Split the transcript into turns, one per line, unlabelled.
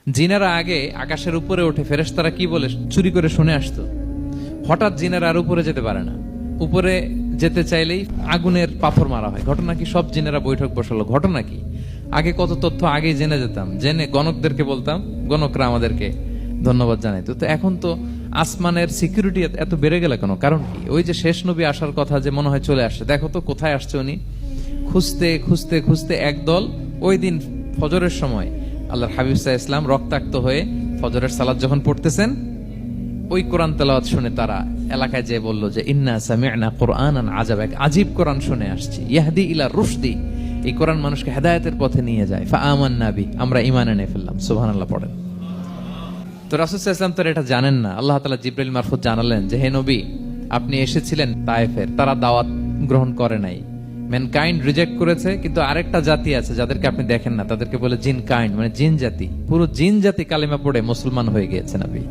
জিনেরা আগে আকাশের উপরে ওঠে, ফেরেশতারা কি বলে চুরি করে শুনে আসতো। হঠাৎ জিনেরা আর উপরে যেতে পারে না, উপরে যেতে চাইলেই আগুনের পাথর মারা হয়। ঘটনা কি? সব জিনেরা বৈঠক বসালো। ঘটনা কি? আগে কত তথ্য আগেই জেনে যেতাম, জেনে গণকদেরকে বলতাম, গণকরা আমাদেরকে ধন্যবাদ জানাইতো। তো এখন তো আসমানের সিকিউরিটি এত বেড়ে গেল কেন? কারণ কি? ওই যে শেষ নবী আসার কথা যে মনে হয় চলে আসছে, দেখো তো কোথায় আসছে উনি। খুঁজতে খুঁজতে খুঁজতে একদল ওই দিন ফজরের সময় আল্লাহর হাবিব সাল্লাল্লাহু আলাইহি ওয়াসাল্লাম রক্তাক্ত হয়ে ফজরের সালাত যখন পড়তেছেন, ওই কোরআন তেলাওয়াত শুনে তারা এলাকায় যেয়ে বলল যে ইন্না সামি'না কুরআনান আজাবা, এক আজীব কোরআন শুনে আসছি, ইয়াহদি ইলা রুশদি, এই কোরআন মানুষকে হেদায়েতের পথে নিয়ে যায়। ফাআমান্না বি, আমরা ঈমান এনে ফেললাম। সুবহানাল্লাহ পড়েন। তো রাসূল সাল্লাল্লাহু আলাইহি ওয়াসাল্লাম তো এটা জানেন না। আল্লাহ তাআলা জিবরাইল মারফত জানালেন যে হে নবী, আপনি এসেছিলেন তায়েফের, তারা দাওয়াত গ্রহণ করে নাই, ম্যানকাইন্ড রিজেক্ট করেছে। কিন্তু আরেকটা জাতি আছে যাদেরকে আপনি দেখেন না, তাদেরকে বলে জিন কাইন্ড, মানে জিন জাতি। পুরো জিন জাতি কালিমা পড়ে মুসলমান হয়ে গিয়েছে নবী।